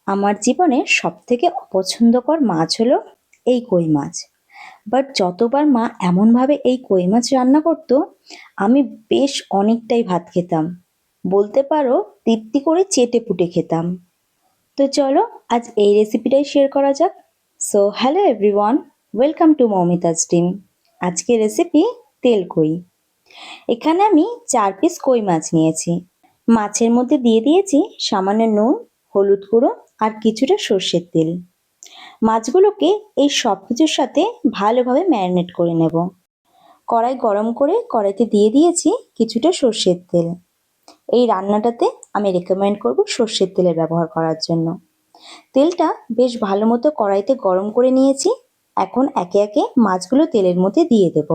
আমার জীবনের সবথেকে অপছন্দকর মাছ হলো এই কই মাছ। বাট যতবার মা এমনভাবে এই কই মাছ রান্না করতো, আমি বেশ অনেকটাই ভাত খেতাম। বলতে পারো তৃপ্তি করে চেটেপুটে খেতাম। তো চলো আজ এই রেসিপিটাই শেয়ার করা যাক। So hello everyone, welcome to Moumita's team. আজকের রেসিপি তেল কই। এখানে আমি 4 পিস কই মাছ নিয়েছি। মাছের মধ্যে দিয়ে দিয়েছি সামান্য নুন, হলুদ গুঁড়ো আর কিছুটা সর্ষের তেল। মাছগুলোকে এই সব কিছুর সাথে ভালোভাবে ম্যারিনেট করে নেব। কড়াই গরম করে কড়াইতে দিয়ে দিয়েছি কিছুটা সর্ষের তেল। এই রান্নাটাতে আমি রেকমেন্ড করব সর্ষের তেলের ব্যবহার করার জন্য। তেলটা বেশ ভালো মতো কড়াইতে গরম করে নিয়েছি। এখন একে একে মাছগুলো তেলের মধ্যে দিয়ে দেব।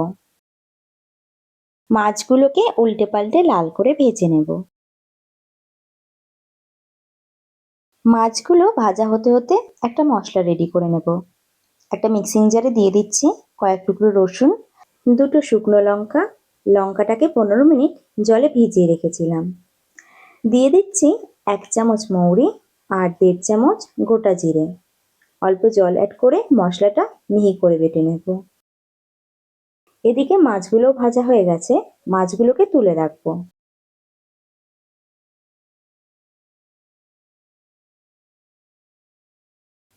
মাছগুলোকে উল্টে পাল্টে লাল করে ভেজে নেব। মাছগুলো ভাজা হতে হতে একটা মশলা রেডি করে নেব। একটা মিক্সিং জারে দিয়ে দিচ্ছি কয়েক টুকরো রসুন, দুটো শুকনো লঙ্কা। লঙ্কাটাকে 15 মিনিট জলে ভিজিয়ে রেখেছিলাম। দিয়ে দিচ্ছি 1 চামচ মৌরি আর 1.5 চামচ গোটা জিরে। অল্প জল অ্যাড করে মশলাটা মিহি করে বেটে নেব। এদিকে মাছগুলো ভাজা হয়ে গেছে, মাছগুলোকে তুলে রাখবো।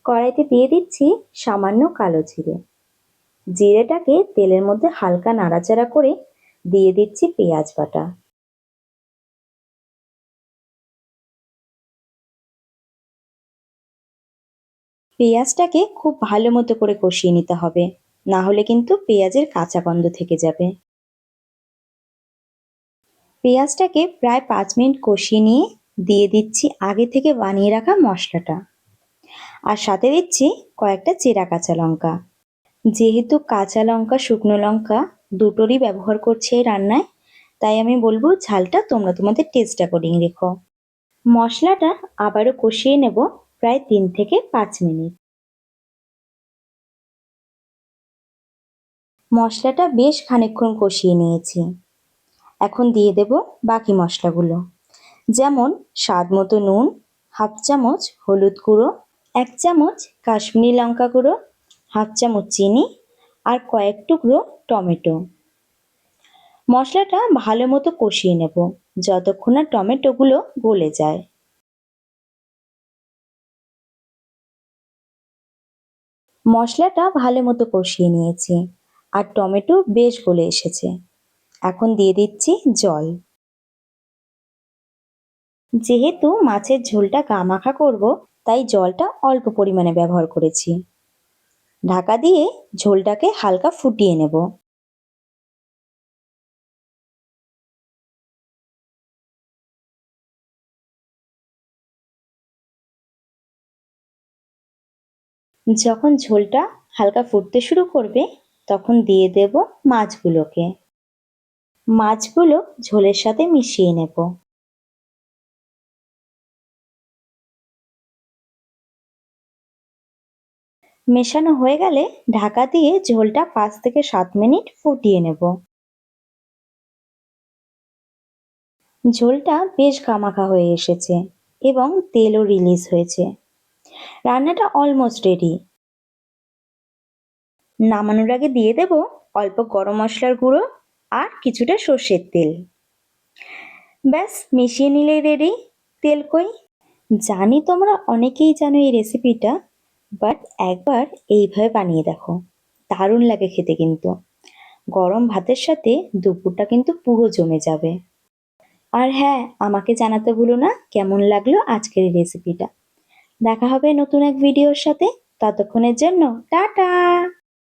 কড়াইতে দিয়ে দিচ্ছি সামান্য কালো জিরে। জিরেটাকে তেলের মধ্যে হালকা নাড়াচাড়া করে দিয়ে দিচ্ছি পেঁয়াজ বাটা। পেঁয়াজটাকে খুব ভালো মতো করে কষিয়ে নিতে হবে, না হলে কিন্তু পেঁয়াজের কাঁচা গন্ধ থেকে যাবে। পেঁয়াজটাকে প্রায় 5 মিনিট কষিয়ে নিয়ে দিয়ে দিচ্ছি আগে থেকে বানিয়ে রাখা মশলাটা, আর সাথে দিচ্ছি কয়েকটা চেরা কাঁচা লঙ্কা। যেহেতু কাঁচা লঙ্কা শুকনো লঙ্কা দুটোরই ব্যবহার করছি এই রান্নায়, তাই আমি বলবো ঝালটা তোমরা তোমাদের টেস্ট অ্যাকর্ডিং রেখো। মশলাটা আবারও কষিয়ে নেব প্রায় 3 থেকে 5 মিনিট। মশলাটা বেশ খানিকক্ষণ কষিয়ে নিয়েছি। এখন দিয়ে দেব বাকি মশলাগুলো, যেমন স্বাদ মতো নুন, 1/2 চামচ হলুদ গুঁড়ো, 1 চামচ কাশ্মীরি লঙ্কা গুঁড়ো, 1/2 চামচ চিনি আর কয়েক টুকরো টমেটো। মশলাটা ভালো মতো কষিয়ে নেব যতক্ষণ না টমেটোগুলো গলে যায়। মশলাটা ভালো মতো কষিয়ে নিয়েছি আর টমেটো বেশ গলে এসেছে। এখন দিয়ে দিচ্ছি জল। যেহেতু মাছের ঝোলটা গামাখা করব, তাই জলটা অল্প পরিমাণে ব্যবহার করেছি। ঢাকা দিয়ে ঝোলটাকে হালকা ফুটিয়ে নেব। যখন ঝোলটা হালকা ফুটতে শুরু করবে, তখন দিয়ে দেব মাছগুলোকে। মাছগুলো ঝোলের সাথে মিশিয়ে নেব। মেশানো হয়ে গেলে ঢাকা দিয়ে ঝোলটা 5 থেকে 7 মিনিট ফুটিয়ে নেব। ঝোলটা বেশ গামাখা হয়ে এসেছে এবং তেলও রিলিজ হয়েছে। রান্নাটা অলমোস্ট রেডি। নামানোর আগে দিয়ে দেব অল্প গরম মশলার গুঁড়ো আর কিছুটা সর্ষের তেল। ব্যাস মিশিয়ে নিলেই রেডি তেল কই। জানি তোমরা অনেকেই জানো এই রেসিপিটা, বাট একবার এইভাবে বানিয়ে দেখো, দারুণ লাগে খেতে কিন্তু। গরম ভাতের সাথে দুপুরটা কিন্তু পুরো জমে যাবে। আর হ্যাঁ, আমাকে জানাতে ভুলো না কেমন লাগলো আজকের এই রেসিপিটা। দেখা হবে নতুন এক ভিডিওর সাথে। ততক্ষণের জন্য টাটা।